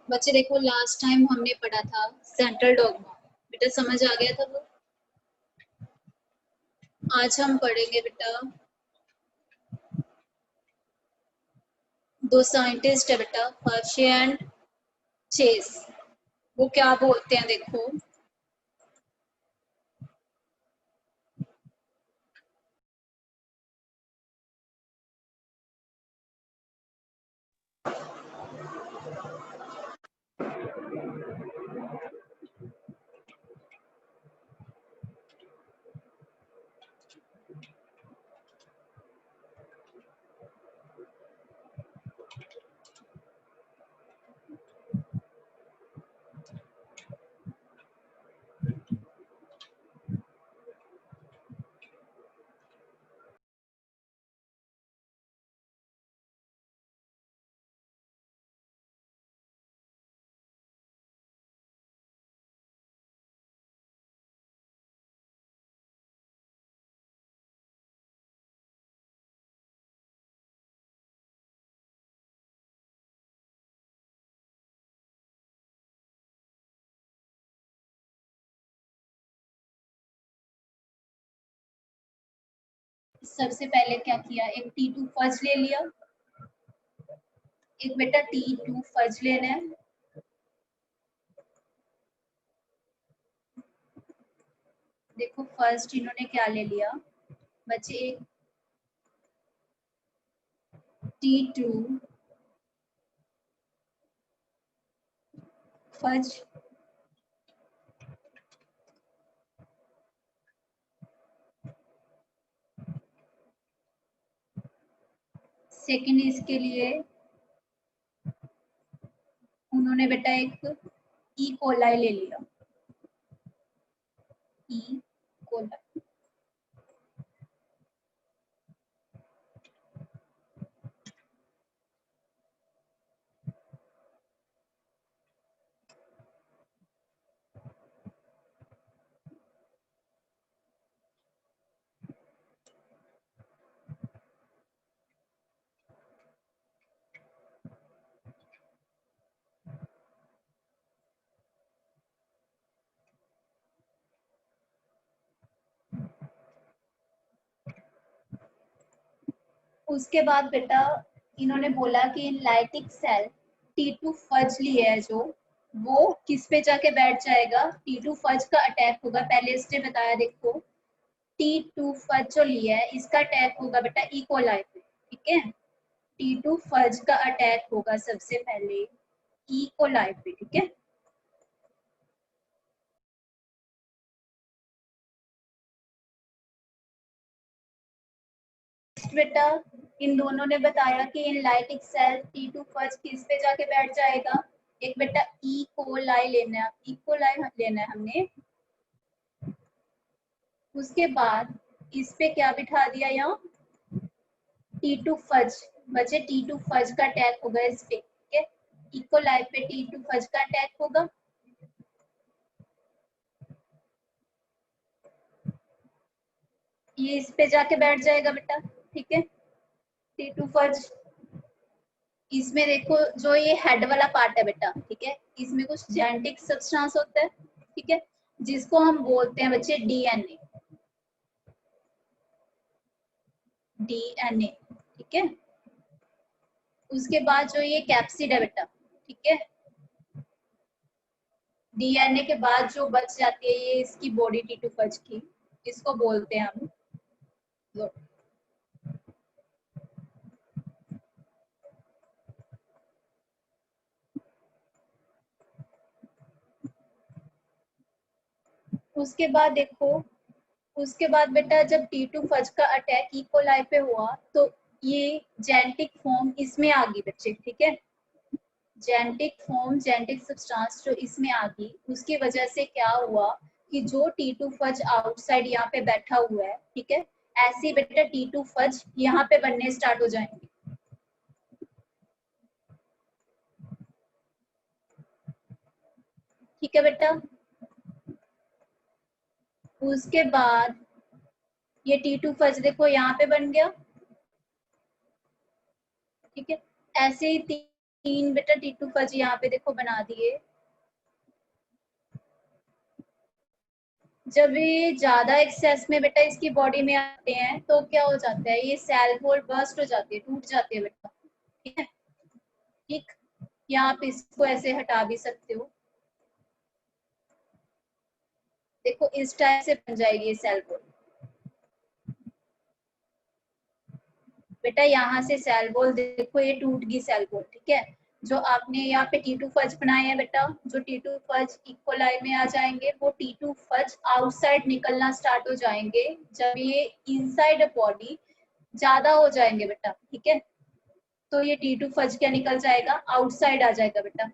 बच्चे देखो, last time हमने पढ़ा था सेंट्रल डॉग्मा। बेटा समझ आ गया था वो? आज हम पढ़ेंगे बेटा, दो साइंटिस्ट है बेटा, हर्शे एंड चेस। वो क्या बोलते हैं देखो। सबसे पहले क्या किया, एक T2 फज ले लिया। एक बेटा T2 फज लेना है। देखो फर्स्ट इन्होंने क्या ले लिया बच्चे, एक T2 फज। सेकंड इसके लिए उन्होंने बेटा एक ई कोलाई ले लिया। E coli. उसके बाद बेटा इन्होंने बोला कि लाइटिक सेल T2 फज लिया है जो, वो किस पे जाके बैठ जाएगा, T2 फज का अटैक होगा। पहले इसने बताया देखो, T2 फज जो लिया है इसका अटैक होगा बेटा ई कोलाई पे, ठीक है। T2 फज का अटैक होगा सबसे पहले ई कोलाई पे, ठीक है। बेटा इन दोनों ने बताया कि इन लाइटिक सेल T2 फज किस पे जाके बैठ जाएगा। एक बेटा ई कोलाई लेना है, ई कोलाई लेना है हमने। उसके बाद इस पे क्या बिठा दिया, यहाँ T2 फज। बचे T2 फज का अटैक होगा इस पे, ठीक है। ई कोलाई पे T2 फज का अटैक होगा। ये इस पे जाके बैठ जाएगा बेटा, ठीक है। T2 फज इसमें देखो, जो ये हेड वाला पार्ट है बेटा, ठीक है, इसमें कुछ जेनेटिक सब्सटेंस होता है, ठीक है, जिसको हम बोलते हैं बच्चे डीएनए। डीएनए, ठीक है। उसके बाद जो ये कैप्सिड है बेटा, ठीक है, डीएनए के बाद जो बच जाती है ये इसकी बॉडी T2 फज की, इसको बोलते हैं हम। उसके बाद देखो, उसके बाद बेटा जब T2 फज का अटैक ई कोलाई पे हुआ तो ये जेनेटिक फॉर्म इसमें आ गई बच्चे, ठीक है। जेनेटिक फॉर्म, जेनेटिक सब्सटेंस जो इसमें आ गई, उसकी वजह से क्या हुआ कि जो T2 फज आउटसाइड यहाँ पे बैठा हुआ है, ठीक है, ऐसे ही बेटा T2 फज यहाँ पे बनने स्टार्ट हो जाएंगे, ठीक है बेटा। उसके बाद ये T2 फज देखो यहाँ पे बन गया, ठीक है। ऐसे ही 3 बेटा T2 फज यहाँ पे देखो बना दिए। जब ये ज्यादा एक्सेस में बेटा इसकी बॉडी में आते हैं तो क्या हो जाता है, ये सेल वॉल बर्स्ट हो जाती है, टूट जाती है बेटा। ठीक है, ठीक। या आप इसको ऐसे हटा भी सकते हो, देखो इस टाइप से बन जाएगी ये सेल वॉल। बेटा यहाँ से सेल वॉल देखो ये टूट गई सेल वॉल। ठीक है, जो आपने यहाँ पे T2 फज बनाए हैं बेटा, जो T2 फज इक्वलाई में आ जाएंगे वो T2 फज आउटसाइड निकलना स्टार्ट हो जाएंगे जब ये इनसाइड बॉडी ज्यादा हो जाएंगे बेटा। ठीक है, तो ये T2 फज क्या निकल जाएगा, आउटसाइड आ जाएगा बेटा।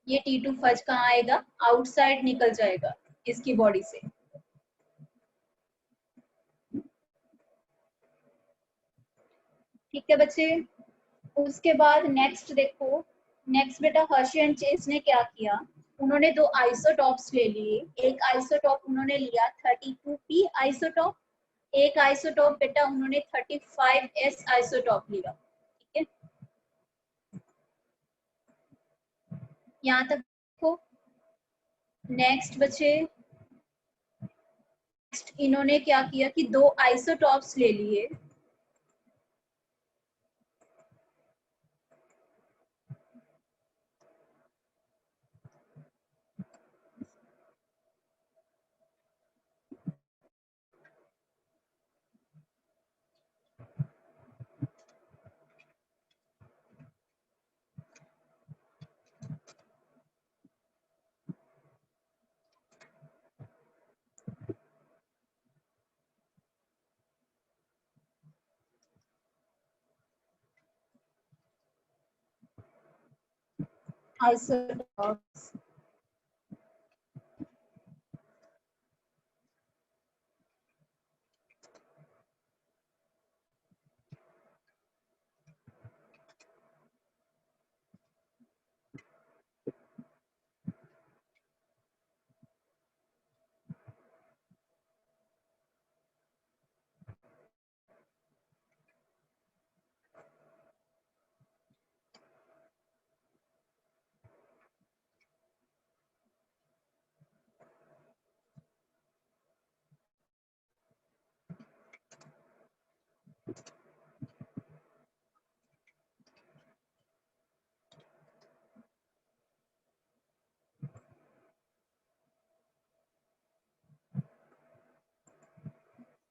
ये T2 फज कहाँ आएगा, आउटसाइड निकल जाएगा इसकी बॉडी से। ठीक है बच्चे, उसके बाद नेक्स्ट देखो, नेक्स्ट बेटा हर्शी एंड चेस ने क्या किया, उन्होंने दो आइसोटॉप्स ले लिए। एक आइसोटॉप उन्होंने लिया 32p आइसोटॉप, एक आइसोटॉप बेटा उन्होंने 35s आइसोटॉप लिया। ठीक है, यहाँ तक देखो। नेक्स्ट बच्चे, नेक्स्ट इन्होंने क्या किया कि दो आइसोटॉप्स ले लिए। आइसोटॉप्स,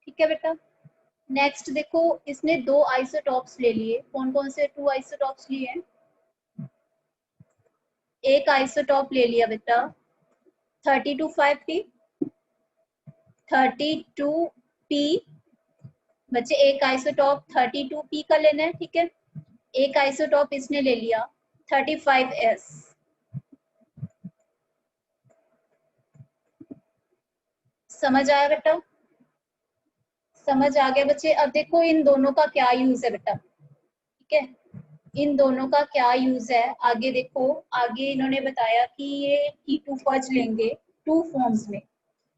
ठीक है बेटा। नेक्स्ट देखो, इसने दो आइसोटॉप्स ले लिए। कौन कौन से टू आइसोटॉप्स लिए हैं, एक आइसोटॉप ले लिया बेटा 32,5T, 32P। बच्चे एक आइसोटॉप 32P का लेना है। ठीक है, एक आइसोटॉप इसने ले लिया 35S। समझ आया बेटा, समझ आ गया बच्चे। अब देखो इन दोनों का क्या यूज है बेटा। ठीक है, इन दोनों का क्या यूज है आगे देखो। आगे इन्होंने बताया कि ये T2 फज लेंगे टू फॉर्म्स में।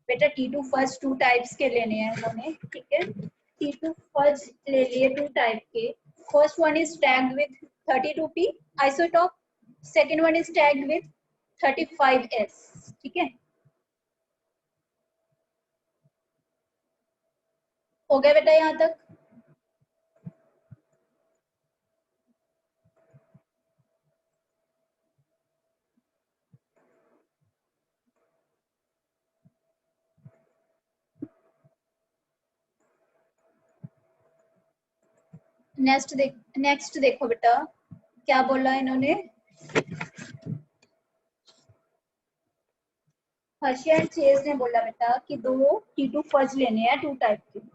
बेटा T2 फज टू टाइप्स के लेने हैं इन्होंने। ठीक है, T2 फज ले लिए टू टाइप के। First one is tagged with 32P isotope, second one is tagged with 35S। ठीक है, हो गया बेटा यहाँ तक। नेक्स्ट देखो बेटा क्या बोला इन्होंने। हर्शी एंड चेज ने बोला बेटा कि दो T2 फज लेने हैं टू टाइप के।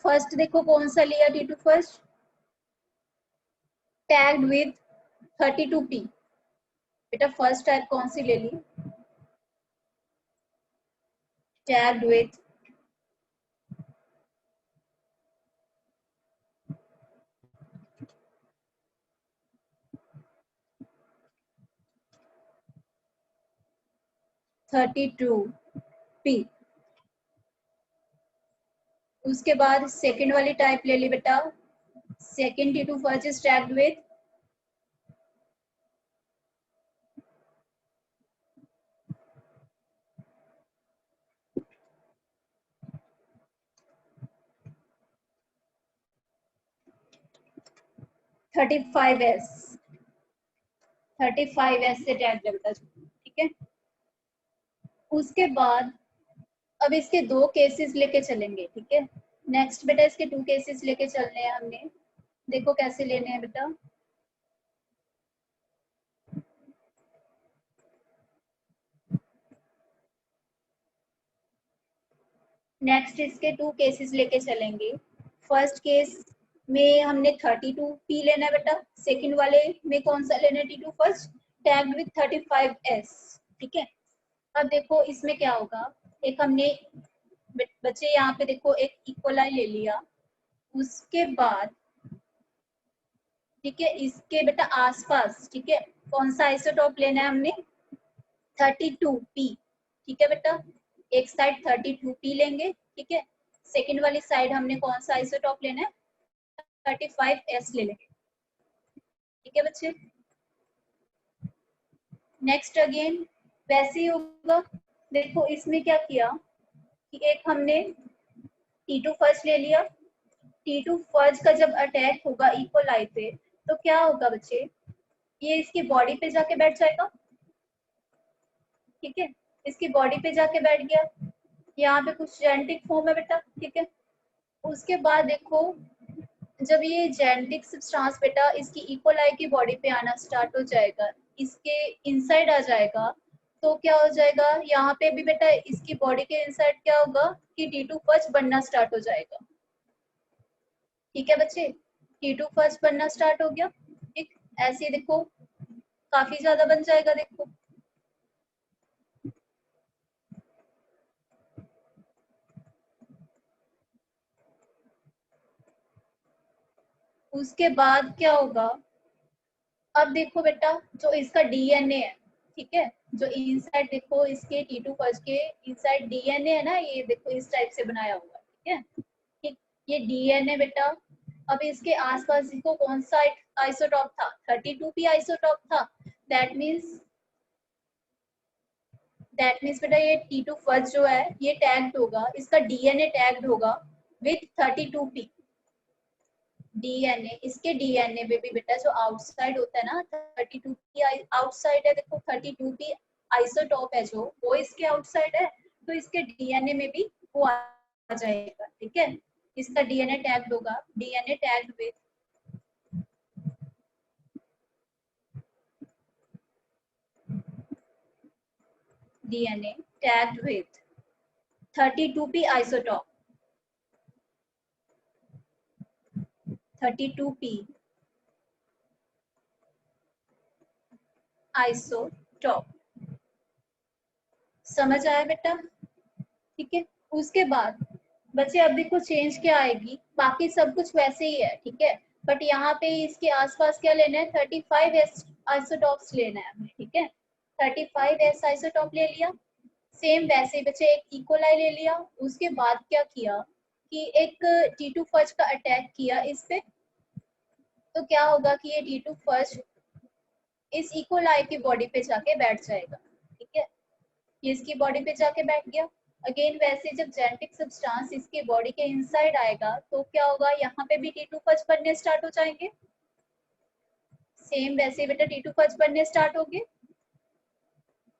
फर्स्ट देखो कौन सा लिया T2 first, tagged with 32P। बेटा फर्स्ट टाइप कौन सी ले ली, tagged with 32p। उसके बाद सेकंड वाली टाइप ले ली बेटा, second T2 first is tagged with 35s, 35s से टैग है बेटा, ठीक है। उसके बाद अब इसके दो केसेस लेके चलेंगे, ठीक है। नेक्स्ट बेटा इसके 2 केसेस लेके चलने हैं हमने, देखो कैसे लेने हैं बेटा। नेक्स्ट इसके 2 केसेस लेके चलेंगे। फर्स्ट केस में हमने 32p लेना है बेटा, सेकंड वाले में कौन सा लेना है T2 first, tagged with 35s, ठीक है। अब देखो इसमें क्या होगा, एक हमने बच्चे यहाँ पे देखो एक इक्वलाई ले लिया, उसके बाद ठीक है इसके बेटा आसपास, ठीक है, कौन सा आइसोटॉप लेना है हमने 32p, ठीक है बेटा। एक साइड 32p लेंगे, ठीक है। सेकंड वाली साइड हमने कौन सा आइसोटॉप लेना है 35s ले लेंगे, ठीक है बच्चे। नेक्स्ट अगेन वैसे ही होगा, देखो इसमें क्या किया कि एक हमने T2 फर्स्ट ले लिया, T2 फर्स्ट का जब अटैक होगा इकोलाई पे तो क्या होगा बच्चे, ये इसकी बॉडी पे जाके बैठ जाएगा, ठीक है। इसकी बॉडी पे जाके बैठ गया, यहाँ पे कुछ जेनेटिक फॉर्म है बेटा, ठीक है। उसके बाद देखो जब ये जेनेटिक सब्सटेंस बेटा इसकी इकोलाई की बॉडी पे आना स्टार्ट हो जाएगा, इसके इनसाइड आ जाएगा, तो क्या हो जाएगा यहाँ पे भी बेटा इसकी बॉडी के इनसाइड क्या होगा कि T2 फर्स्ट बनना स्टार्ट हो जाएगा, ठीक है बच्चे। T2 फर्स्ट बनना स्टार्ट हो गया, ठीक। ऐसे देखो काफी ज्यादा बन जाएगा, देखो उसके बाद क्या होगा, अब देखो बेटा जो इसका डीएनए है, ठीक है, जो इनसाइड देखो इसके T2 फर्स्ट के इनसाइड डीएनए है ना, ये देखो इस टाइप से बनाया हुआ है, ठीक है, ठीक। ये डीएनए बेटा अब इसके आसपास देखो कौन सा आइसोटॉप था 32p आइसोटॉप था, दैट मीन्स बेटा ये T2 फर्स्ट जो है ये टैग्ड होगा, इसका डीएनए टैग्ड होगा विथ 32p। डीएनए इसके डीएनए में भी बेटा जो आउटसाइड होता है ना 32p आउटसाइड है, देखो 32p आइसोटॉप है जो वो इसके आउटसाइड है, तो इसके डीएनए में भी वो आ जाएगा, ठीक है। इसका डीएनए टैग्ड होगा, DNA tagged with DNA tagged with 32p isotope, 32p isotope, समझ आया बेटा, ठीक है। उसके बाद बच्चे अब देखो चेंज क्या आएगी, बाकी सब कुछ वैसे ही है, ठीक है, बट यहाँ पे इसके आसपास क्या लेना है 35s आइसोटॉप्स लेना है हमें, ठीक है। 35s आइसोटॉप ले लिया, सेम वैसे बच्चे एक इकोलाई ले लिया, उसके बाद क्या किया कि एक T2 फर्स्ट का अटैक किया इस पे, तो क्या होगा कि ये T2 फर्स्ट इस इकोलाई की बॉडी पे जाके बैठ जाएगा, ठीक है। ये इसकी बॉडी पे जाके बैठ गया, अगेन वैसे जब जेनेटिक सब्सटेंस इसके बॉडी के इनसाइड आएगा तो क्या होगा यहाँ पे भी T2 फर्स्ट बनने स्टार्ट हो जाएंगे, सेम वैसे बेटा T2 फर्स्ट बनने स्टार्ट हो गए।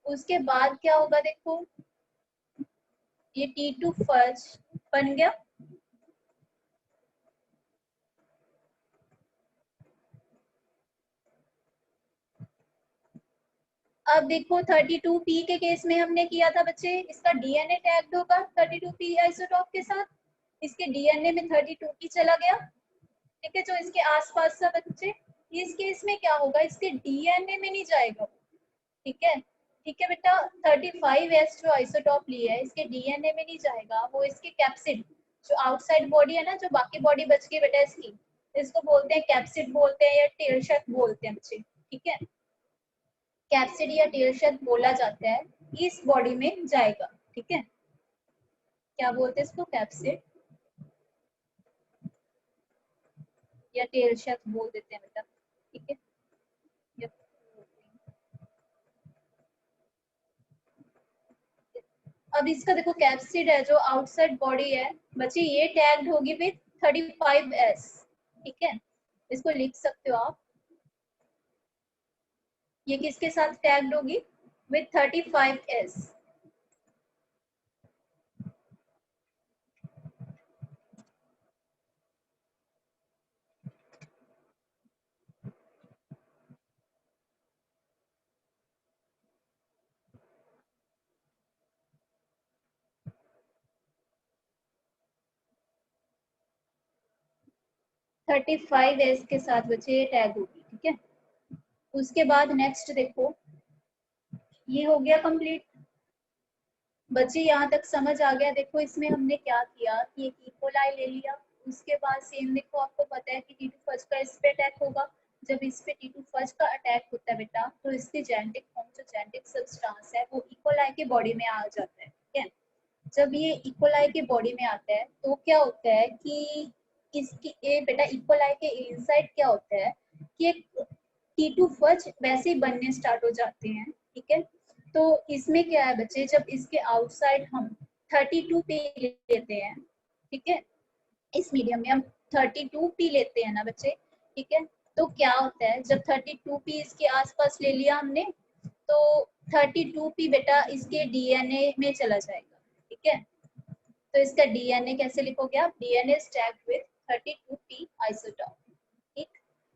उसके बाद क्या होगा देखो ये T2 फर्स्ट बन गया, अब देखो 32p के केस में हमने किया था बच्चे, इसका डीएनए टैग्ड होगा 32p आइसोटॉप के साथ, इसके डीएनए में 32p चला गया, ठीक है, जो इसके आसपास था बच्चे। इस केस में क्या होगा इसके डीएनए में नहीं जाएगा, ठीक है, ठीक है बेटा, 35S जो आइसोटॉप लिया है इसके डीएनए में नहीं जाएगा, वो इसके कैप्सिड जो आउटसाइड बॉडी है ना, जो बाकी बॉडी बच गई बेटा इसकी, इसको बोलते हैं कैप्सिड बोलते हैं या टेल शेल बोलते हैं बच्चे, ठीक है, कैप्सिड या टेल शेल बोला जाता है, इस बॉडी में जाएगा, ठीक है, क्या बोलते हैं इसको, कैप्सिड या टेल शेल बोल देते हैं बेटा, ठीक है। अब इसका देखो कैप्सिड है जो आउटसाइड बॉडी है बच्चे, ये टैग्ड होगी विद 35S, ठीक है, इसको लिख सकते हो आप, ये किसके साथ टैग्ड होगी, विद 35S। 35S के साथ बच्चे ये टैग होगी, ठीक है। उसके बाद नेक्स्ट देखो, ये हो गया कंप्लीट बच्चे, यहाँ तक समझ आ गया। देखो इसमें हमने क्या किया कि एक इकोलाई ले लिया, उसके बाद सेम देखो आपको पता है कि टीटू फज का इस पे अटैक होगा, जब इस पे टीटू फज का अटैक होता है बेटा तो इसकी जेनेटिक फॉर्म जो जेनेटिक सब्सटेंस है वो इकोलाई के बॉडी में आ जाता है, ठीक है। जब ये इकोलाई के बॉडी में आता है तो क्या होता है कि इसकी ये बेटा इकोलाई के इनसाइड क्या होता है कि एक टीटू फज वैसे ही बनने स्टार्ट हो जाते हैं, ठीक है। तो इसमें क्या है बच्चे, जब इसके आउटसाइड हम 32 पी लेते हैं, ठीक है, इस मीडियम में हम 32 पी लेते हैं ना बच्चे, ठीक है, तो क्या होता है जब 32 पी इसके आसपास ले लिया हमने तो 32 पी बेटा इसके डीएनए में चला जाएगा, ठीक है। तो इसका डीएनए कैसे लिखोगे आप, DNA stacked with 32 P isotope, ठीक।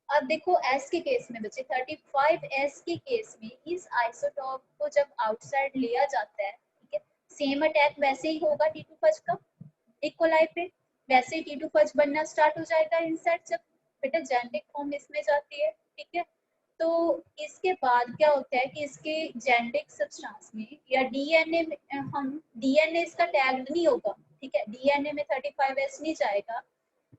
अब देखो एस के केस में बच्चे, 35S के केस में इस आइसोटॉप को जब आउटसाइड लिया जाता है, ठीक है, सेम अटैक वैसे ही होगा टीटू फज का इकोलाई पे, वैसे ही टीटू फज बनना स्टार्ट हो जाएगा इनसाइड, जब बेटा जेनेटिक फॉर्म इसमें जाती है, ठीक है। तो इसके बाद क्या होता है कि इसके जेनेटिक सब्सटेंस में या डीएनए में, हम डीएनए इसका टैग्ड नहीं होगा, ठीक है, डीएनए में 35S नहीं जाएगा,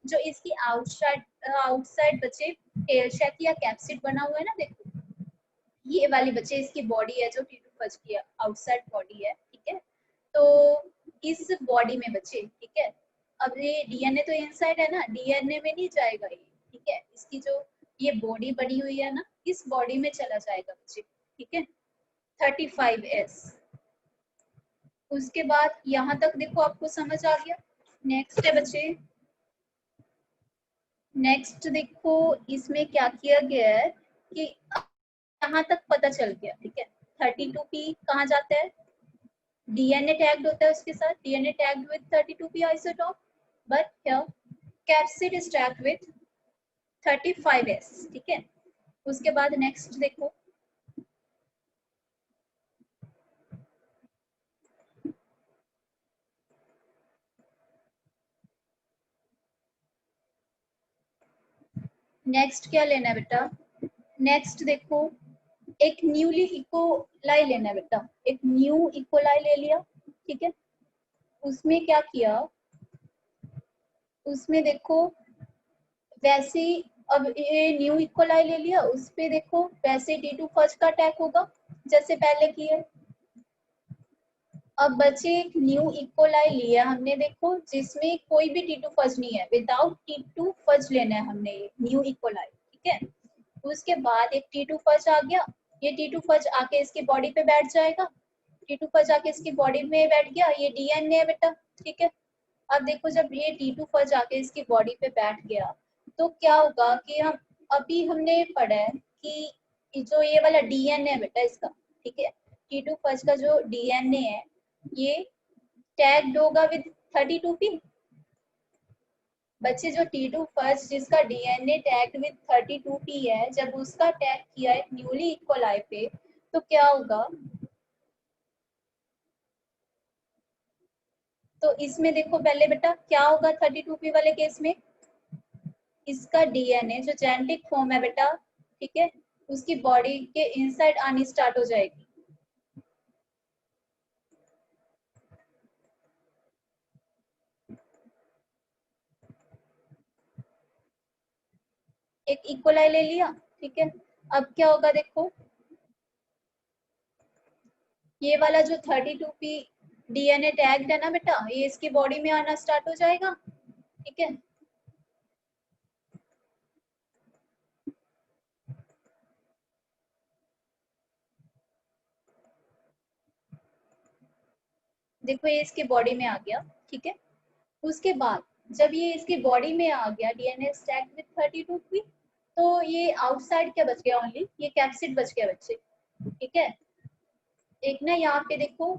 जो इसकी आउटसाइड बच्चे टेल शेल या कैप्सिड बना हुआ है ना, देखो ये वाली बच्चे इसकी बॉडी है जो टीटू फज की आउटसाइड बॉडी है, ठीक है। तो इस बॉडी में बच्चे, ठीक है, अब ये डीएनए तो इनसाइड है ना, डीएनए में नहीं जाएगा ये, ठीक है, इसकी जो ये बॉडी बनी हुई है ना, इस बॉडी में चला जाएगा बच्चे, ठीक है, 35S। उसके बाद यहाँ तक देखो आपको समझ आ गया। नेक्स्ट है बच्चे, नेक्स्ट देखो इसमें क्या किया गया है कि यहाँ तक पता चल गया, ठीक है, 32P कहाँ जाता है, डीएनए टैग्ड होता है उसके साथ, DNA tagged with 32P isotope, but here capsid is tagged with 35S, ठीक है। उसके बाद नेक्स्ट देखो, नेक्स्ट क्या लेना है बेटा, नेक्स्ट देखो एक न्यूली इकोलाई लेना है बेटा, एक न्यू इकोलाई ले लिया, ठीक है। उसमें क्या किया, उसमें देखो वैसे ही, अब ये न्यू इकोलाई ले लिया, उस पे देखो वैसे टीटू फज का अटैक होगा जैसे पहले किए। अब बच्चे एक न्यू इकोलाई लिया हमने, देखो जिसमें कोई भी टीटू फज नहीं है, विदाउट टीटू फज लेना है हमने ये न्यू इकोलाई, ठीक है। उसके बाद एक टीटू फज आ गया, ये टीटू फज आके इसकी बॉडी पे बैठ जाएगा, टीटू फज आके इसकी बॉडी में बैठ गया, ये डीएनए है बेटा, ठीक है। अब देखो जब ये टीटू फज आके इसकी बॉडी पे बैठ गया तो क्या होगा कि हम अभी हमने पढ़ा है कि जो ये वाला डीएनए है बेटा इसका, ठीक है, टीटू फज का जो डीएनए है ये टैग्ड होगा विद 32P। बच्चे जो टीटू फज जिसका डीएनए टैग्ड विद 32P है, जब उसका टैग किया एक न्यूली इक्वलाई पे तो क्या होगा, तो इसमें देखो पहले बेटा क्या होगा 32P वाले केस में, इसका डीएनए जो जेनेटिक फॉर्म है बेटा, ठीक है, उसकी बॉडी के इनसाइड आनी स्टार्ट हो जाएगी, एक इक्वलाई ले लिया, ठीक है। अब क्या होगा देखो, ये वाला जो 32p डीएनए टैग्ड है ना बेटा, ये इसकी बॉडी में आना स्टार्ट हो जाएगा, ठीक है। देखो ये इसकी बॉडी में आ गया, ठीक है। उसके बाद जब ये इसकी बॉडी में आ गया डीएनए स्टैक्ड विद 32p, तो ये आउटसाइड क्या बच गया, ओनली ये कैप्सिड बच गया बच्चे, ठीक है। एक ना यहाँ पे देखो,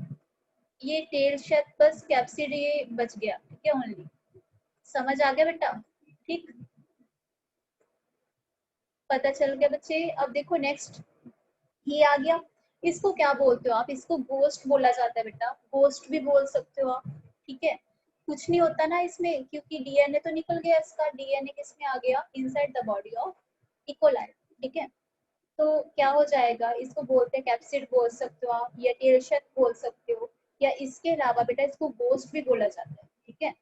ये टेल शेप बस कैप्सिड ये बच गया, ठीक है ओनली। समझ आ गया बेटा, ठीक, पता चल गया बच्चे। अब देखो नेक्स्ट, ये आ गया, इसको क्या बोलते हो आप, इसको गोस्ट बोला जाता है बेटा, गोस्ट भी बोल सकते हो आप, ठीक है। कुछ नहीं होता ना इसमें, क्योंकि डीएनए तो निकल गया इसका, डीएनए किसमें आ गया, inside the body of E coli, ठीक है। तो क्या हो जाएगा, इसको बोलते हैं कैप्सिड बोल सकते हो आप, या टेल शेप बोल सकते हो, या इसके अलावा बेटा इसको गोस्ट भी बोला जाता है, ठीक है।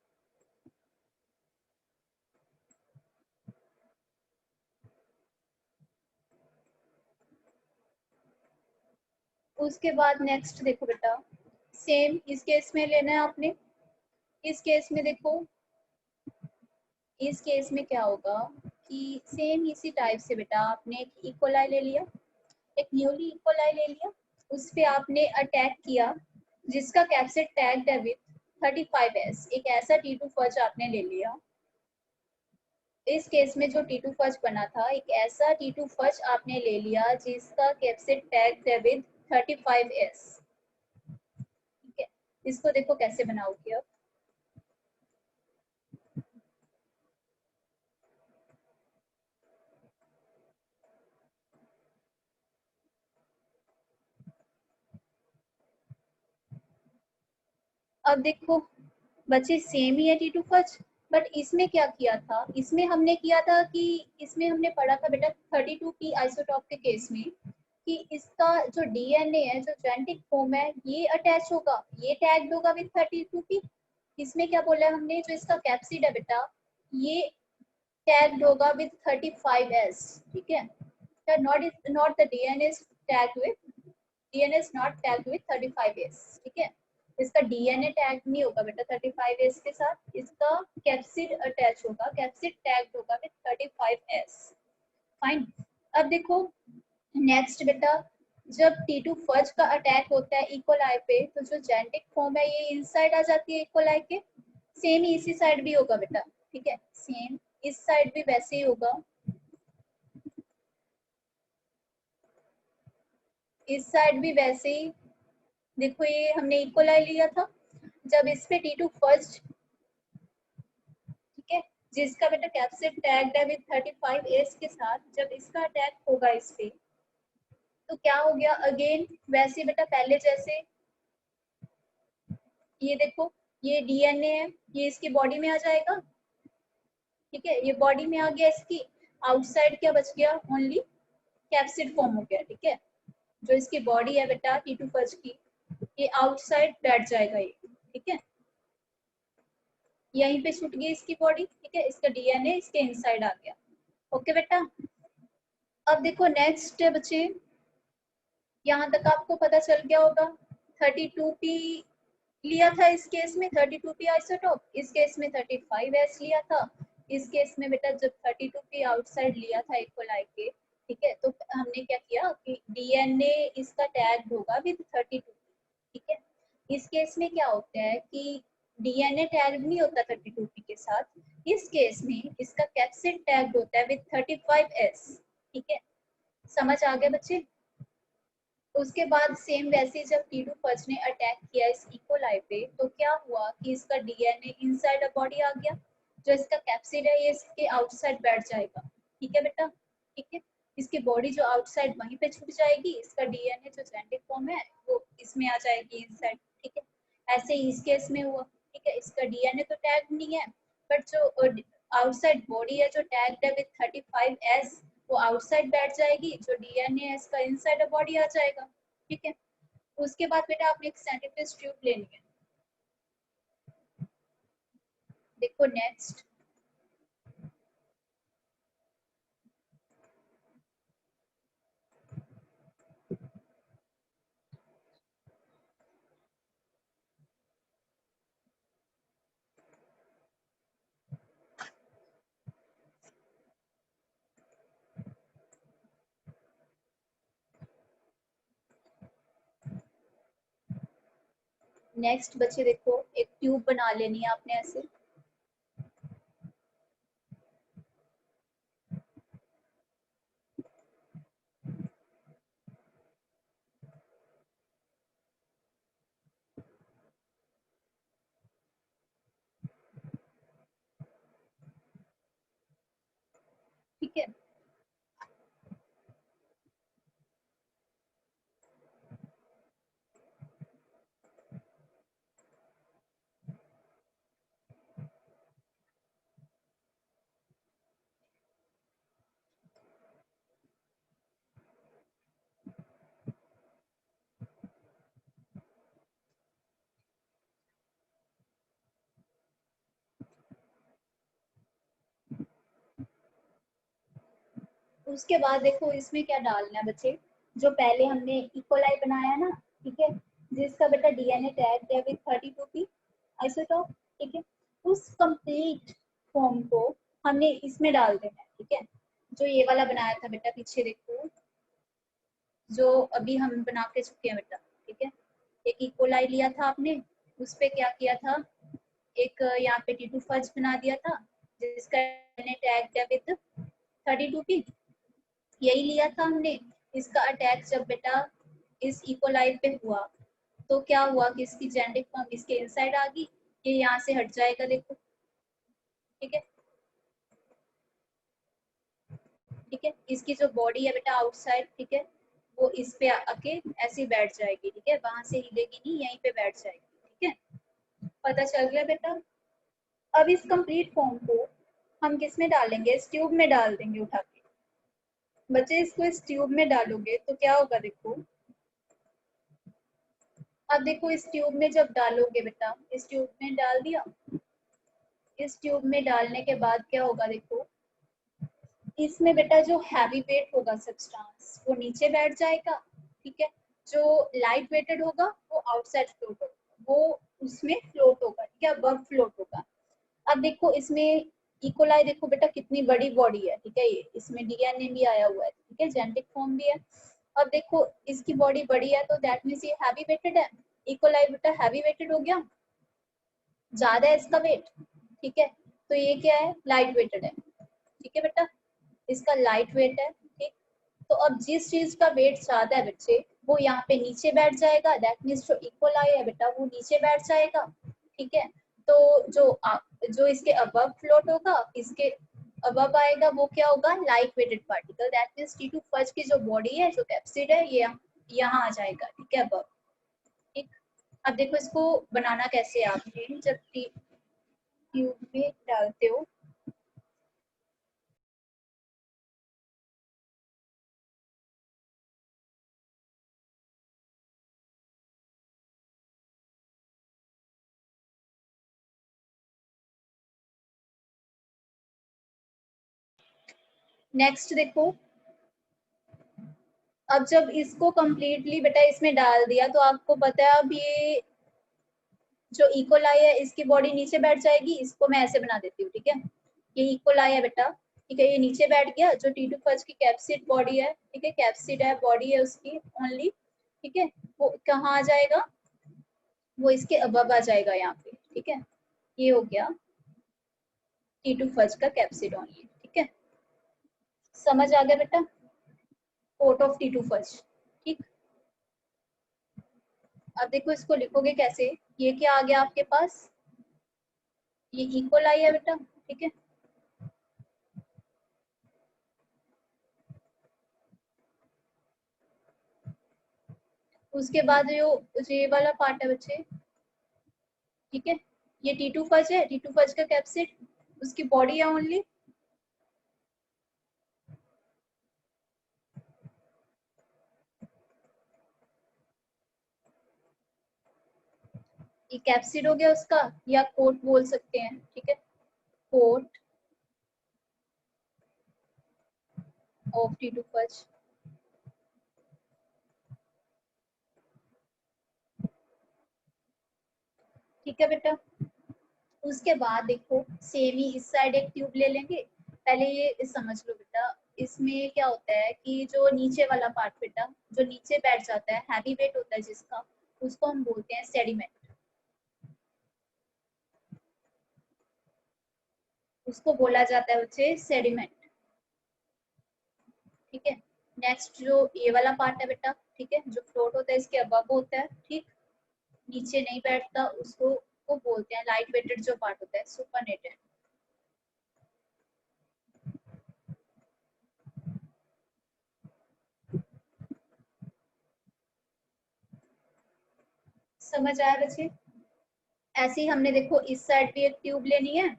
उसके बाद नेक्स्ट देखो बेटा, सेम इस केस में लेना है आपने। इस केस में देखो, इस केस में क्या होगा कि सेम इसी टाइप से बेटा आपने एक इकोलाई ले लिया, एक न्यूली इकोलाई ले लिया, उस पे आपने अटैक किया जिसका कैप्सिड टैग्ड है विथ 35s, एक ऐसा T2 फज आपने ले लिया। इस केस में जो T2 फज बना था, एक ऐसा T2 फज आपने ले लिया जिसका कैप्सिड टैग्ड है विथ 35s, ठीक है। इसको देखो कैसे बनाओगे अब। अब देखो बच्चे सेम ही है T2 फर्स्ट, बट इसमें क्या किया था, इसमें हमने किया था कि इसमें हमने पढ़ा था बेटा 32p आइसोटॉप के केस में कि इसका जो डीएनए है, जो जेनेटिक फॉर्म है, ये अटैच होगा, ये टैग्ड होगा विद 32p। इसमें क्या बोला है हमने, जो इसका कैप्सिड है बेटा, ये टैग्ड होगा विद 35s, ठीक है। Not the DNA tagged with, DNA is not tagged with 35s, ठीक है। इसका डीएनए टैग नहीं होगा बेटा 35s के साथ, इसका कैप्सिड अटैच होगा, कैप्सिड टैग होगा विद 35s, फाइन। अब देखो नेक्स्ट बेटा, जब T2 फज का अटैक होता है इकोलाई पे, तो जो जेनेटिक फॉर्म है ये इनसाइड आ जाती है इकोलाई के, सेम इसी साइड भी होगा बेटा, ठीक है। सेम इस साइड भी वैसे ही होगा, इस साइड भी वैसे ही। देखो ये हमने इकोलाई लिया था, जब इस पे T2 फर्स्ट, ठीक है, जिसका बेटा कैप्सिड टैग्ड है विद 35s के साथ, जब इसका अटैक होगा इस पे, तो क्या हो गया, अगेन वैसे बेटा पहले जैसे, ये देखो ये डीएनए है, ये इसकी बॉडी में आ जाएगा, ठीक है। ये बॉडी में आ गया, इसकी आउटसाइड क्या बच गया, ओनली कैप्सिड फॉर्म हो गया, ठीक है। जो इसकी बॉडी है बेटा T2 फर्स्ट की, ये आउटसाइड बैठ जाएगा ये, ठीक है। यहीं पे छूट गई इसकी बॉडी, ठीक है, इसका डीएनए इसके इनसाइड आ गया, ओके बेटा। अब देखो नेक्स्ट बच्चे, यहाँ तक आपको पता चल गया होगा, 32p लिया था इस केस में, 32p आइसोटोप, इस केस में 35s लिया था। इस केस में बेटा जब 32p आउटसाइड लिया था इकोलाई के, ठीक है, तो हमने क्या किया कि डीएनए इसका टैग होगा विद 32, ठीक है। इस केस में क्या होता है कि डीएनए टैग नहीं होता 32p के साथ, इस केस में इसका कैप्सिड टैग होता है विद 35s, ठीक है। समझ आ गया बच्चे। उसके बाद सेम वैसे जब T2 फर्स्ट ने अटैक किया इस इकोलाई पे, तो क्या हुआ कि इसका डीएनए इनसाइड अ बॉडी आ गया, जो इसका कैप्सिड है ये इसके आउटसाइड बैठ जाएगा, ठीक है बेटा, ठीक है। इसकी बॉडी जो आउटसाइड वहीं पे छूट जाएगी, इसका डीएनए जो जेनेटिक फॉर्म है वो इसमें आ जाएगी इनसाइड, ठीक है। ऐसे ही इस केस में हुआ, ठीक है, इसका डीएनए तो टैग नहीं है, बट जो आउटसाइड बॉडी है जो टैग्ड है विद 35s, वो आउटसाइड बैठ जाएगी, जो डीएनए है इसका इनसाइड बॉडी आ जाएगा, ठीक है। उसके बाद बेटा आपने एक सेंटीफिस ट्यूब लेनी है। देखो नेक्स्ट, नेक्स्ट बच्चे देखो, एक ट्यूब बना लेनी है आपने ऐसे। ठीक है, उसके बाद देखो इसमें क्या डालना है बच्चे, जो पहले हमने इकोलाई बनाया ना, ठीक है, जिसका बेटा डीएनए टैग है विद 32p आइसोटॉप, ठीक है, उस कंप्लीट फॉर्म को हमने इसमें डाल देना है। ठीक है, जो ये वाला बनाया था बेटा, पीछे देखो, जो अभी हम बना के चुके हैं बेटा। ठीक है, एक इकोलाई लिया था आपने, उस पे क्या किया था, एक यहाँ पे टी टू फर्स्ट बना दिया था, जिसका टैग है विद 32p, यही लिया था हमने। इसका अटैक जब बेटा इस इकोलाई पे हुआ, तो क्या हुआ कि इसकी जेनेटिक फॉर्म इसके इनसाइड आ गई, ये यहाँ से हट जाएगा देखो। ठीक है, ठीक है, इसकी जो बॉडी है बेटा आउटसाइड, ठीक है, वो इस पे आके ऐसे बैठ जाएगी। ठीक है, वहां से हिलेगी नहीं, यहीं पे बैठ जाएगी। ठीक है, पता चल गया बेटा। अब इस कंप्लीट फॉर्म को हम किस में डालेंगे, इस ट्यूब में डाल देंगे उठा के। बच्चे इसको इस ट्यूब में डालोगे तो क्या होगा देखो। अब देखो इस ट्यूब में जब डालोगे बेटा, इस ट्यूब में डाल दिया, इस ट्यूब में डालने के बाद क्या होगा देखो, इसमें बेटा जो हैवी वेट होगा सब्सटेंस वो नीचे बैठ जाएगा। ठीक है, जो लाइट वेटेड होगा वो आउटसाइड फ्लोट होगा, वो उसमें फ्लोट होगा। ठीक है, अबव फ्लोट होगा। अब देखो इसमें इकोलाई देखो बेटा कितनी बड़ी बॉडी है। ठीक है, ये इसमें डीएनए भी आया हुआ है। ठीक है, जेनेटिक फॉर्म भी है। अब देखो इसकी बॉडी बड़ी है तो दैट मीन्स ये हैवी वेटेड है। इकोलाई बेटा हैवी वेटेड हो गया, ज्यादा है इसका वेट। ठीक है, तो ये क्या है, लाइट वेटेड है। ठीक है बेटा, इसका लाइट वेट है। ठीक, तो अब जिस चीज का वेट ज्यादा है बच्चे, वो यहाँ पे नीचे बैठ जाएगा, दैट मीन्स जो इक्वलाई है बेटा वो नीचे बैठ जाएगा। ठीक है, तो जो इसके अबव फ्लोट होगा, इसके अबव आएगा, वो क्या होगा, light weighted particle, that means T two first की जो बॉडी है, जो कैप्सिड है, ये यहाँ आ जाएगा। ठीक है, अबव। ठीक, अब देखो इसको बनाना कैसे है, आपने जब ट्यूब में डालते हो, नेक्स्ट देखो, अब जब इसको कम्प्लीटली बेटा इसमें डाल दिया, तो आपको पता है अब ये जो इकोलाई है इसकी बॉडी नीचे बैठ जाएगी। इसको मैं ऐसे बना देती हूँ। ठीक है, ये इकोलाई है बेटा, ठीक है, ये नीचे बैठ गया। जो टी टू फर्स्ट की कैप्सिड बॉडी है, ठीक है, कैप्सिड है बॉडी है उसकी ओनली, ठीक है, वो कहाँ आ जाएगा, वो इसके अबव आ जाएगा यहाँ पे। ठीक है, ये हो गया टी टू फर्स्ट का कैप्सिड ओनली। ठीक है, समझ आ गया बेटा, coat of T two first. ठीक, अब देखो इसको लिखोगे कैसे, ये क्या आ गया आपके पास, ये इक्वल आई है बेटा। ठीक है, उसके बाद जो ये वाला पार्ट है बच्चे, ठीक है, ये टी टू फज है, टी टू फज का कैप्सिड, उसकी बॉडी है ओनली, ये कैप्सिड हो गया उसका, या कोट बोल सकते हैं। ठीक है, coat of T two phage. ठीक है बेटा, उसके बाद देखो सेम ही इस साइड एक ट्यूब ले लेंगे। पहले ये समझ लो बेटा, इसमें क्या होता है कि जो नीचे वाला पार्ट बेटा, जो नीचे बैठ जाता है, हैवी वेट होता है जिसका, उसको हम बोलते हैं सेडिमेंट। उसको बोला जाता है बच्चे सेडिमेंट। ठीक है, नेक्स्ट जो ये वाला पार्ट है बेटा, ठीक है, जो फ्लोट होता है इसके अबव होता है, ठीक, नीचे नहीं बैठता, उसको वो बोलते हैं लाइट वेटेड जो पार्ट होता है सुपरनेटेड। समझ आया बच्चे? ऐसे ही हमने देखो इस साइड भी एक ट्यूब लेनी है।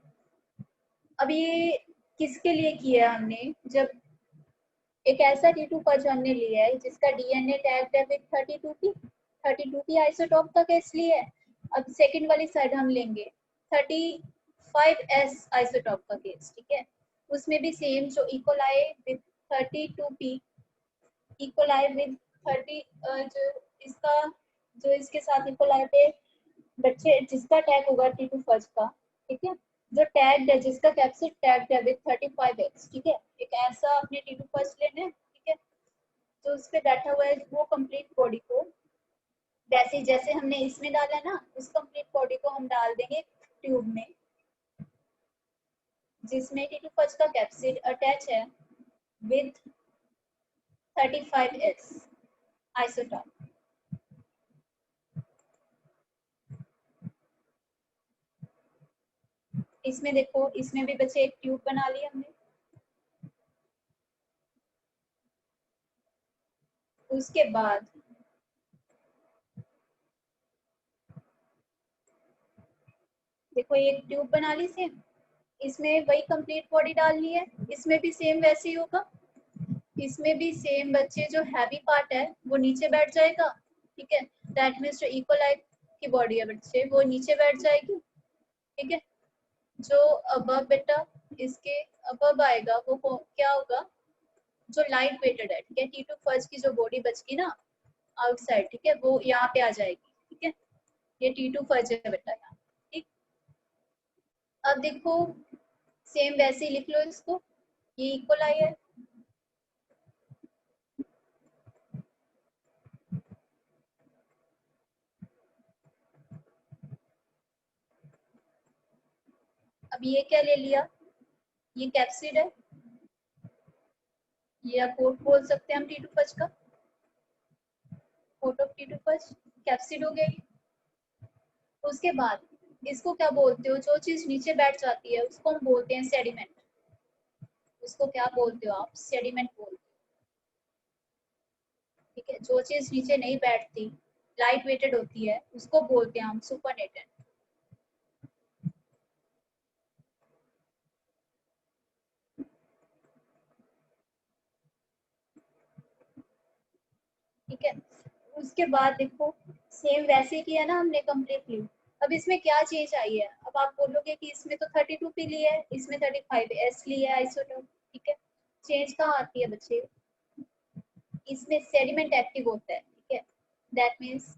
अब ये किसके लिए किया है हमने, जब एक ऐसा T2 फज हमने लिया है जिसका डीएनए टैग्ड है विद 32p आइसोटोप का केस लिया है। अब सेकंड वाली साइड हम लेंगे 35s आइसोटोप का केस, ठीक है, उसमें भी सेम जो E coli with 32p E coli with 30 जो इसका जो इसके साथ इकोलाई पे बच्चे जिसका टैग होगा T2 फर्स्ट का, ठीक है, जो टैग है जिसका कैप्सिड टैग है विद 35x, ठीक है, एक ऐसा अपने T2 फर्स्ट लेना है, ठीक है, जो उस पे बैठा हुआ है वो कंप्लीट बॉडी को वैसे जैसे हमने इसमें डाला है ना, उस कंप्लीट बॉडी को हम डाल देंगे ट्यूब में जिसमें T2 फर्स्ट का कैप्सिड अटैच है विद 35s आइसोटोप। इसमें देखो, इसमें भी बच्चे एक ट्यूब बना ली हमने। उसके बाद देखो एक ट्यूब बना ली सेम, इसमें वही कंप्लीट बॉडी डालनी है, इसमें भी सेम वैसे ही होगा, इसमें भी सेम बच्चे जो हैवी पार्ट है वो नीचे बैठ जाएगा, ठीक है, दैट मीन्स जो इक्वलाइट की बॉडी है बच्चे वो नीचे बैठ जाएगी, ठीक है, जो अबव बेटा इसके अबव आएगा वो क्या होगा, जो लाइट वेटेड है, ठीक है, T2 फर्स्ट की जो बॉडी बचगी ना आउटसाइड, ठीक है, वो यहाँ पे आ जाएगी, ठीक है, ये T2 फर्स्ट है बेटा यहाँ, ठीक। अब देखो सेम वैसे ही लिख लो इसको, ये इक्वलाई है, अब ये क्या ले लिया, ये कैप्सिड है, ये आप कोट बोल सकते हैं हम T2 फर्स्ट का, coat of T2 first capsid हो गई। उसके बाद इसको क्या बोलते हो, जो चीज नीचे बैठ जाती है उसको हम बोलते हैं सेडिमेंट, उसको क्या बोलते हो आप, सेडिमेंट बोलते हो, ठीक है, जो चीज नीचे नहीं बैठती लाइट वेटेड होती है उसको बोलते हैं हम सुपरनेटेड। ठीक है, उसके बाद देखो सेम वैसे किया ना हमने कम्प्लीटली। अब इसमें क्या चेंज आई है, अब आप बोलोगे कि इसमें तो 32p लिया है, इसमें 35s लिया है आइसोटोप, ठीक है, चेंज कहाँ आती है बच्चे, इसमें सेडिमेंट एक्टिव होता है, ठीक है, दैट मीन्स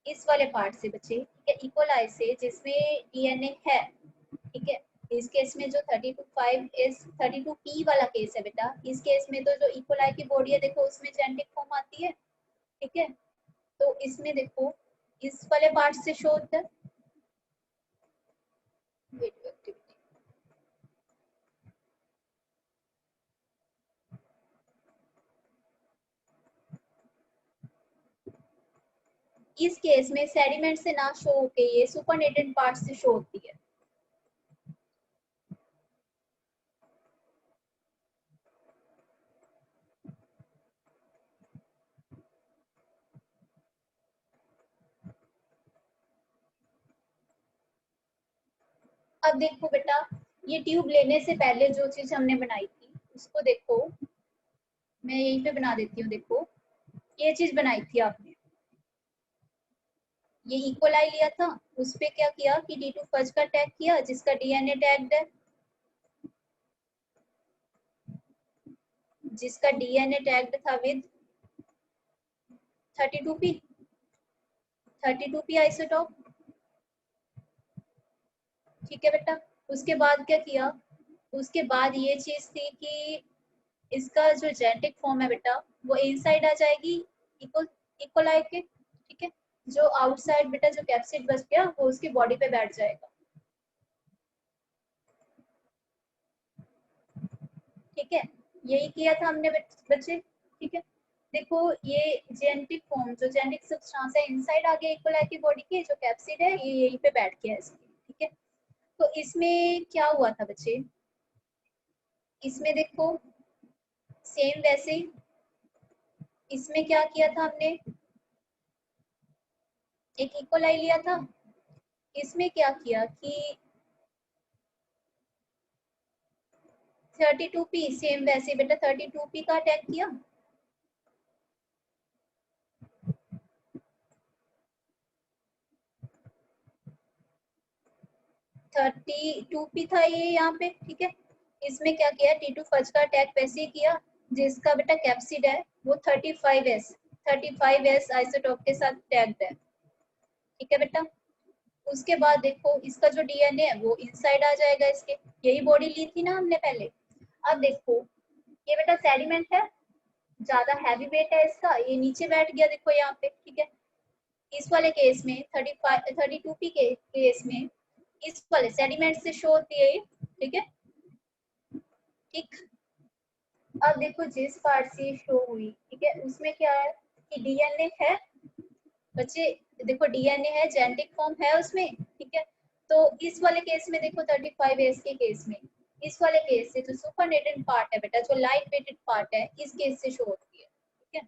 इस वाले पार्ट से बच्चे, ठीक है, इक्वलाई से जिसमें डीएनए है, ठीक है, इस केस में जो 32p वाला केस है बेटा, इस केस में तो जो इक्वलाई की बॉडी है देखो उसमें जेनेटिक फॉर्म आती है, ठीक है, तो इसमें देखो इस वाले पार्ट से शो होता है इस केस में सेडिमेंट से ना शो होके ये सुपरनेटेड पार्ट से शो होती है। अब देखो बेटा, ये ट्यूब लेने से पहले जो चीज हमने बनाई थी उसको देखो, मैं यहीं पे बना देती हूँ, देखो ये चीज बनाई थी आपने, ये इक्वलाई लिया था, उस पे क्या किया कि T2 फर्स्ट का टैग किया जिसका डीएनए टैग्ड है, जिसका डीएनए टैग्ड था विद 32p आइसोटोप, ठीक है बेटा। उसके बाद क्या किया, उसके बाद ये चीज थी कि इसका जो जेनेटिक फॉर्म है बेटा वो इनसाइड आ जाएगी इक्वलाई के, ठीक है, जो आउटसाइड बेटा जो कैप्सिड बच गया वो उसकी बॉडी पे बैठ जाएगा। ठीक है, यही किया था हमने बच्चे। ठीक है, देखो ये जेनेटिक फॉर्म जो जेनेटिक सब्सटेंस है इनसाइड आ गया इक्वलाई की बॉडी के, जो कैप्सिड है ये यहीं पे बैठ गया इसके। ठीक है, तो इसमें क्या हुआ था बच्चे, इसमें देखो सेम वैसे ही इसमें क्या किया था हमने, एक इक्वलाई लिया था। इसमें क्या किया कि 32p सेम वैसे बेटा 32p का अटैक किया। 32p था ये यहाँ पे। ठीक है, इसमें क्या किया T2 फर्स्ट का अटैक वैसे ही किया जिसका बेटा कैप्सिड है वो 35s आइसोटोप के साथ टैग्ड है। ठीक है बेटा, उसके बाद देखो इसका जो डीएनए है वो इनसाइड आ जाएगा इसके, यही बॉडी ली थी ना हमने पहले। अब देखो ये बेटा सेडिमेंट है, ज्यादा हैवी वेट है इसका, ये नीचे बैठ गया देखो यहाँ पे। ठीक है, इस वाले केस में 32p के केस में इस वाले सेडिमेंट से शो होती है। ठीक है, ठीक। अब देखो जिस पार्ट से शो हुई, ठीक है, उसमें क्या है कि डीएनए है बच्चे, देखो डीएनए है, जेनेटिक फॉर्म है उसमें। ठीक है, तो इस वाले केस में देखो 35s के केस में इस वाले केस से जो सुपरनेटेड पार्ट है बेटा, जो लाइट वेटेड पार्ट है, इस केस से शो होती है। ठीक है,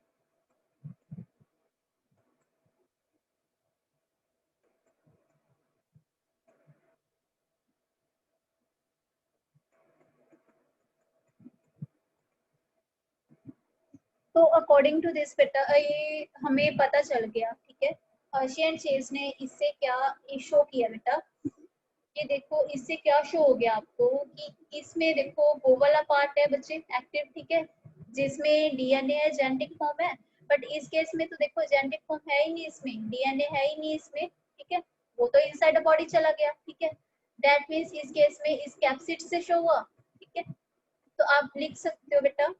तो अकॉर्डिंग टू दिस बेटा ये हमें पता चल गया। ठीक है, हर्शी एंड चेज ने इससे क्या शो किया बेटा, ये देखो इससे क्या शो हो गया आपको कि इसमें देखो वो वाला पार्ट है बच्चे एक्टिव। ठीक है, जिसमें डीएनए है, जेनेटिक फॉर्म है। बट इस केस में तो देखो जेनेटिक फॉर्म है ही नहीं इसमें, डीएनए है ही नहीं इसमें। ठीक है, वो तो इनसाइड द बॉडी चला गया। ठीक है, दैट मीन्स इस केस में इस कैप्सिड से शो हुआ। ठीक है, तो आप लिख सकते हो बेटा,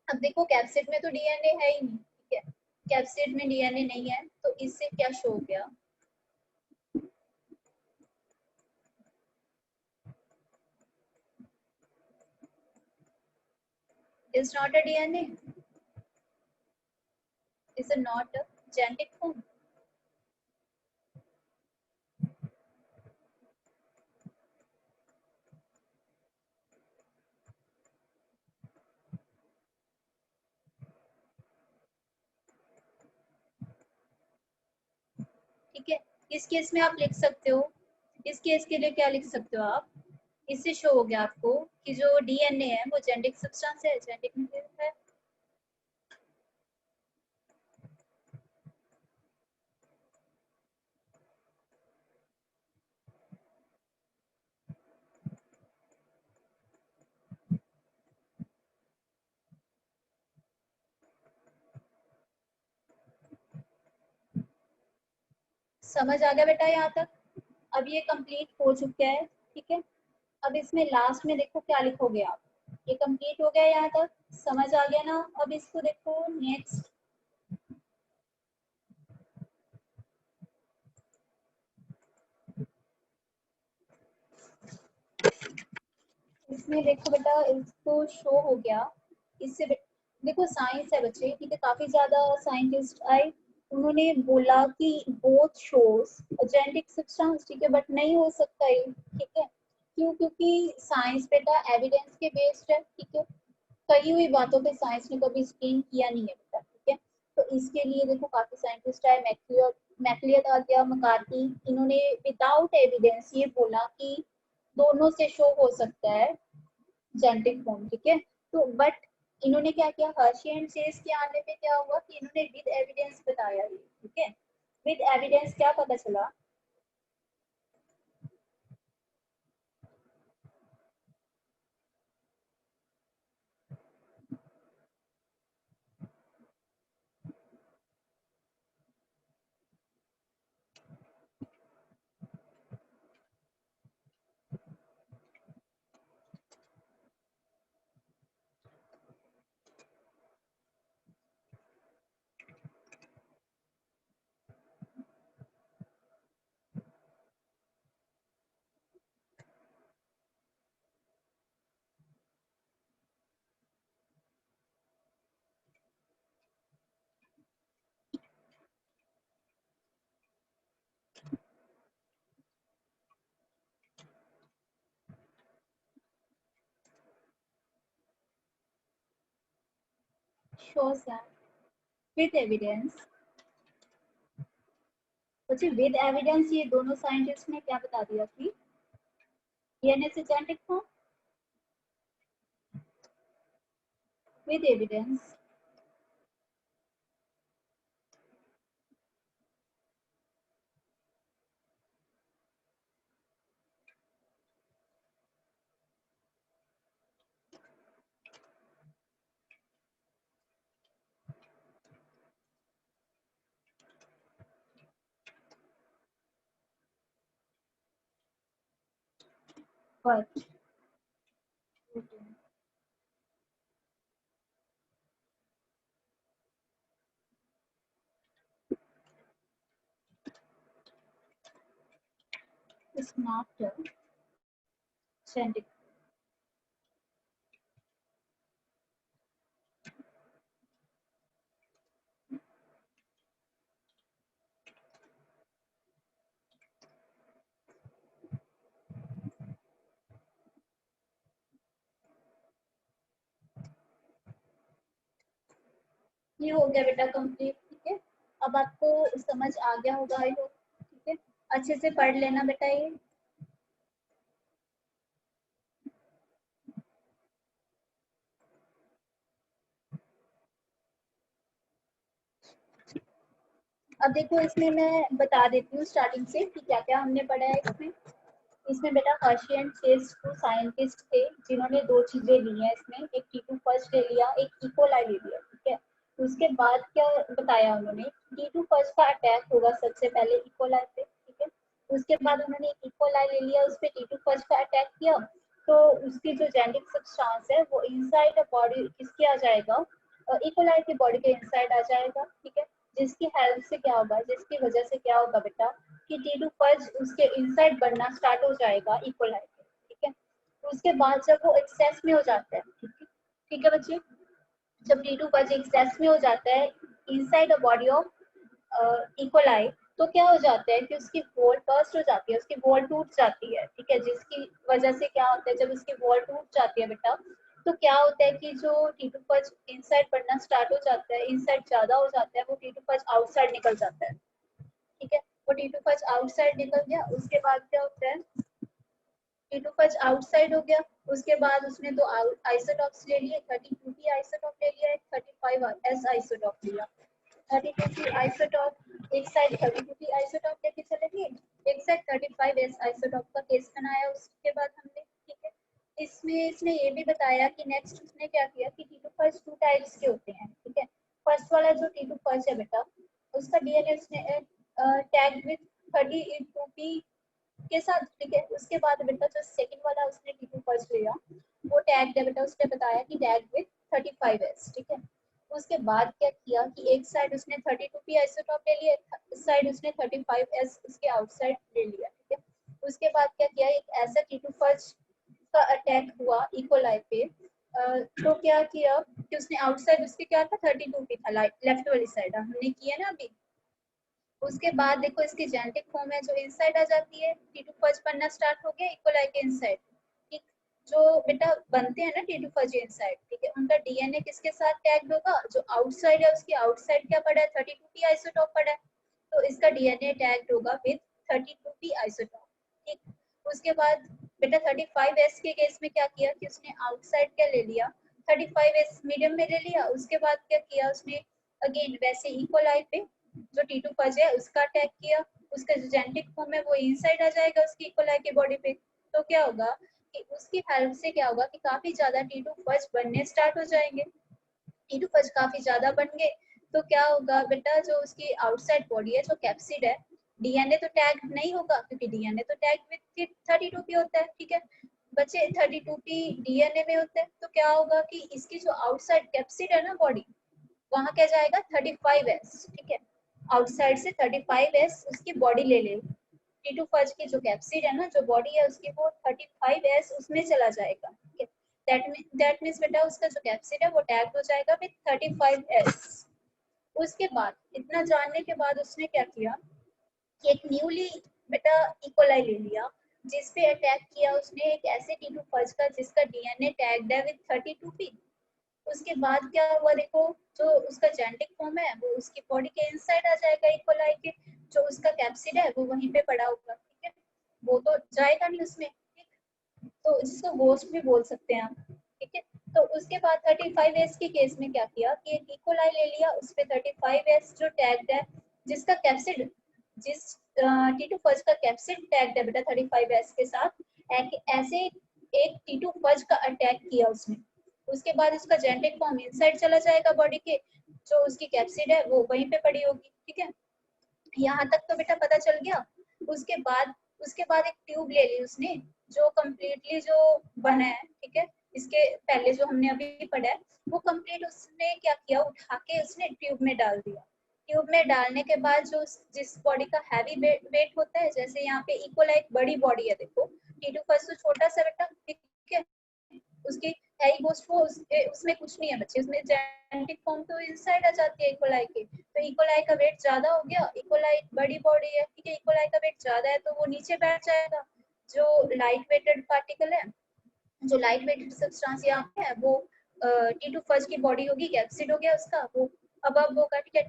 अब देखो कैप्सिड में तो डीएनए है ही नहीं। ठीक है, कैप्सिड में डीएनए नहीं है तो इससे क्या शो हो गया, is not a DNA, is a not a genetic form. ठीक है, इस केस में आप लिख सकते हो, इस केस के लिए क्या लिख सकते हो आप, इससे शो हो गया आपको कि जो डीएनए है वो जेनेटिक सब्सटेंस है, जेनेटिक मटेरियल है। समझ आ गया बेटा यहाँ तक, अब ये कंप्लीट हो चुका है। ठीक है, अब इसमें लास्ट में देखो क्या लिखोगे आप, ये कंप्लीट हो गया यहाँ तक, समझ आ गया ना। अब इसको देखो नेक्स्ट, इसमें देखो बेटा इसको शो हो गया, इससे देखो साइंस है बच्चे। ठीक है, काफी ज्यादा साइंटिस्ट आए, उन्होंने बोला कि बोथ शोज जेनेटिक सब्सटेंस। ठीक है, बट नहीं हो सकता ये। ठीक है, क्यों, क्योंकि साइंस बेटा एविडेंस के बेस्ड है। ठीक है, कही हुई बातों पे साइंस ने कभी स्क्रीन किया नहीं है बेटा। ठीक है, तो इसके लिए देखो काफी साइंटिस्ट आए, मैक्लियड आ गया, मकार्टी, इन्होंने विदाउट एविडेंस ये बोला कि दोनों से शो हो सकता है जेनेटिक फॉर्म। ठीक है, तो बट इन्होंने क्या किया, हर्शी एंड चेज के आने पे क्या हुआ कि इन्होंने विद एविडेंस बताया ये। ठीक है, विद एविडेंस क्या पता चला, shows that with evidence, बच्चे with evidence ये दोनों साइंटिस्ट ने क्या बता दिया कि डीएनए से genetic form, with evidence but is not a genetic. ये हो गया बेटा कंप्लीट, ठीक है। अब आपको समझ आ गया होगा आई होप, ठीक है। अच्छे से पढ़ लेना बेटा ये। अब देखो इसमें मैं बता देती हूँ स्टार्टिंग से कि क्या क्या हमने पढ़ा है इसमें। इसमें बेटा Hershey and Chase two scientist थे जिन्होंने दो चीजें ली हैं इसमें, एक टी2 फर्स्ट ले लिया, एक इकोलाई ले लिया, ठीक है। उसके बाद क्या बताया उन्होंने, टी2 फर्स्ट का अटैक होगा सबसे पहले इकोलाई पे, ठीक है। उसके बाद उन्होंने एक इकोलाई ले लिया, उस पर टी2 फर्स्ट का अटैक किया, तो उसकी जो जेनेटिक सब्सटेंस है वो इनसाइड द बॉडी किसके आ जाएगा, इकोलाई की बॉडी के इनसाइड आ जाएगा, ठीक है। जिसकी हेल्प से क्या होगा, जिसकी वजह से क्या होगा बेटा कि टी2 फर्स्ट उसके इनसाइड बढ़ना स्टार्ट हो जाएगा इकोलाई पे, ठीक है। तो उसके बाद जब वो एक्सेस में हो जाता है, ठीक है बच्चे, जब टी2 फर्स्ट एक्सेस में हो जाता है inside the body of E coli, तो क्या हो जाता है कि उसकी वॉल बर्स्ट हो जाती है, उसकी वॉल टूट जाती है, ठीक है। जिसकी वजह से क्या होता है, जब उसकी वॉल टूट जाती है बेटा, तो क्या होता है कि जो टी2 फर्स्ट इनसाइड बढ़ना स्टार्ट हो जाता है, इनसाइड ज्यादा हो जाता है, वो टी2 फर्स्ट आउटसाइड निकल जाता है, ठीक है। वो टी2 फर्स्ट आउटसाइड निकल गया, उसके बाद क्या होता है, टी2 फर्स्ट आउटसाइड हो गया, उसके बाद उसने दो आइसोटॉप्स ले लिए, 32p आइसोटॉप ले लिया, एक 35s आइसोटॉप लिया। 32p आइसोटॉप एक साइड, 32p आइसोटॉप लेके चले गए, एक साइड 35s आइसोटॉप का केस बनाया उसके बाद हमने, ठीक है। इसमें इसने ये भी बताया कि नेक्स्ट उसने क्या किया कि टी2 फर्स्ट टू टाइप्स के होते हैं, ठीक है। फर्स्ट वाला जो टी2 फर्स्ट है बेटा, उसका डीएनए उसने टैग विद 32p के साथ, ठीक है। उसके बाद बेटा जो सेकंड वाला उसने टी2 फर्स्ट लिया, वो टैग है बेटा, उसने बताया कि टैग विद 35s, ठीक है। उसके बाद क्या किया कि एक साइड उसने 32p आइसोटॉप ले लिया, इस साइड उसने 35s उसके आउटसाइड ले लिया, ठीक है। उसके बाद क्या किया, एक ऐसा टी2 फर्स्ट का अटैक हुआ इकोलाई पे, तो क्या किया कि उसने आउटसाइड उसके क्या था 32p था, लेफ्ट वाली साइड हमने किया ना अभी। उसके बाद देखो इसकी जेनेटिक फॉर्म है जो इनसाइड आ जाती है, टी2 फर्स्ट बनना स्टार्ट हो गया इकोलाई के इनसाइड, ठीक। जो बेटा बनते हैं ना टी2 फर्स्ट इनसाइड, ठीक है, उनका डीएनए किसके साथ टैग्ड होगा, जो आउटसाइड है उसकी आउटसाइड क्या पड़ा है, 32p आइसोटॉप पड़ा है, तो इसका डीएनए टैग्ड होगा विद 32p आइसोटॉप, ठीक। उसके बाद बेटा 35s के केस में क्या किया कि उसने आउटसाइड क्या ले लिया, 35s मीडियम में ले लिया, उसके बाद क्या किया उसने अगेन वैसे इकोलाई पे जो टी2 फर्स्ट है उसका अटैक किया, उसका जो जेनेटिक फॉर्म है वो इनसाइड आ जाएगा उसकी इकोलाई की बॉडी पे, तो क्या होगा कि उसकी हेल्प से क्या होगा कि काफी ज्यादा टी2 फर्स्ट बनने स्टार्ट हो जाएंगे। टी2 फर्स्ट काफी ज्यादा बन गए तो क्या होगा बेटा, जो उसकी आउटसाइड बॉडी है जो कैप्सिड है, डीएनए तो टैग नहीं होगा क्योंकि डीएनए तो टैग विद 32p होता है, ठीक है। बच्चे 32p डीएनए में होता है, तो क्या होगा कि इसकी जो आउटसाइड कैप्सिड है ना बॉडी, वहां क्या जाएगा 35s, ठीक है। आउटसाइड से 35s उसकी बॉडी ले ले, टी2 फर्स्ट की जो कैप्सिड है ना, जो बॉडी है उसकी, वो 35s उसमें चला जाएगा, ठीक है। दैट मींस बेटा उसका जो कैप्सिड है वो टैग हो जाएगा विद 35s। उसके बाद इतना जानने के बाद उसने क्या किया कि एक न्यूली बेटा इकोलाई ले लिया, जिस पे अटैक किया उसने एक ऐसे टी2 फर्स्ट का जिसका डीएनए टैग्ड है विद 32p, उसके बाद क्या हुआ देखो, जो उसका जेनेटिक फॉर्म है वो उसकी बॉडी के इनसाइड आ जाएगा इकोलाई के, जो उसका कैप्सिड है वो वहीं पे पड़ा होगा, ठीक है, वो तो जाएगा नहीं उसमें, ठीक, तो जिसको गोस्ट भी बोल सकते हैं आप, ठीक है। तो उसके बाद 35S के केस में क्या किया कि एक इकोलाई ले लिया, उस पे 35S जो टैग्ड है, जिसका कैप्सिड, जिस T2 फर्स्ट का कैप्सिड टैग्ड है बेटा 35S के साथ, ऐसे एक T2 फर्स्ट का अटैक किया उसने, उसके बाद उसका जेनेटिक फॉर्म इनसाइड चला जाएगा बॉडी के, जो उसकी कैप्सिड है वो वहीं पे पड़ी होगी, ठीक है, यहाँ तक तो बेटा पता चल गया। उसके बाद एक ट्यूब ले ली उसने, जो कम्प्लीटली जो बना है, ठीक है, इसके पहले जो हमने अभी पढ़ा है वो कंप्लीट उसने क्या किया, उठा के उसने ट्यूब में डाल दिया। ट्यूब में डालने के बाद जो जिस बॉडी का हैवी वेट होता है, जैसे यहाँ पे इकोलाई एक बड़ी बॉडी है देखो, T2 फर्स्ट तो छोटा सा बेटा, ठीक है, उसकी उसमें कुछ नहीं है बच्चे, उसमें जेनेटिक फॉर्म तो इनसाइड आ जाती है इकोलाई के, तो इकोलाई का वेट ज्यादा हो गया, इकोलाई बड़ी बॉडी है, ठीक है, इकोलाई का वेट ज्यादा है तो वो नीचे बैठ जाएगा, जो लाइट वेटेड पार्टिकल है, जो लाइट वेटेड सब्सटेंस यहाँ पे है वो T2 फर्स्ट की बॉडी होगी, कैप्सिड हो गया उसका, वो अब होगा, ठीक है,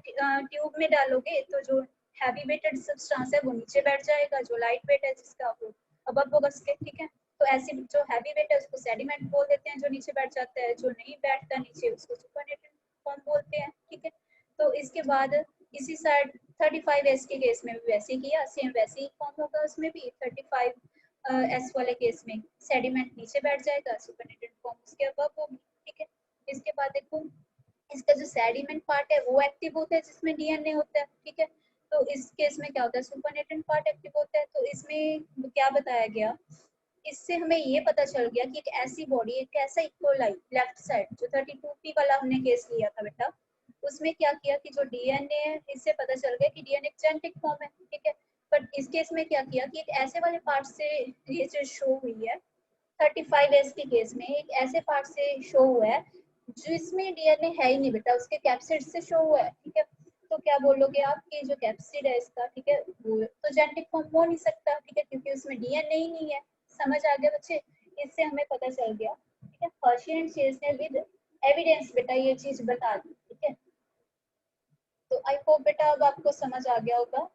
ट्यूब में डालोगे तो जो हैवी वेटेड सब्सटेंस है वो नीचे बैठ जाएगा, जो लाइट वेट है जिसका वो अब होगा उसके, ठीक है, तो ऐसे जो हैवी वेट है उसको सेडिमेंट बोल देते हैं, जो नीचे बैठ जाता है, जो नहीं बैठता नीचे उसको सुपरनेटेड फॉर्म बोलते हैं, ठीक है। तो इसके बाद इसी साइड 35S के केस में भी वैसे ही किया, सेम वैसे ही फॉर्म होगा उसमें भी, 35S वाले केस में सेडिमेंट नीचे बैठ जाएगा, सुपरनेटेड फॉर्म उसके अबव होगी, ठीक है। इसके बाद देखो इसका जो सेडिमेंट पार्ट है वो एक्टिव होता है जिसमें डीएनए होता है, ठीक है, तो इस केस में क्या होता है, सुपरनेटेड पार्ट एक्टिव होता है, तो इसमें क्या बताया गया, इससे हमें ये पता चल गया कि एक ऐसी बॉडी, एक ऐसा इकोलाई लेफ्ट साइड जो 32P वाला हमने केस लिया था बेटा, उसमें क्या किया कि जो डीएनए है, इससे पता चल गया कि डीएनए जेनेटिक फॉर्म है, ठीक है, बट इस केस में क्या किया कि एक ऐसे वाले पार्ट से ये जो शो हुई है 35S के केस में, एक ऐसे पार्ट से शो हुआ है जिसमें डीएनए है ही नहीं बेटा, उसके कैप्सिड से शो हुआ है, ठीक है, तो क्या बोलोगे आप कि जो कैप्सिड है इसका, ठीक है, वो तो जेनेटिक फॉर्म हो नहीं सकता, ठीक है, क्योंकि उसमें डीएनए ही नहीं है, समझ आ गया बच्चे, इससे हमें पता चल गया, ठीक है, हर्शी एंड चेज ने विद एविडेंस बेटा ये चीज बता दी, ठीक है, तो आई होप बेटा अब आपको समझ आ गया होगा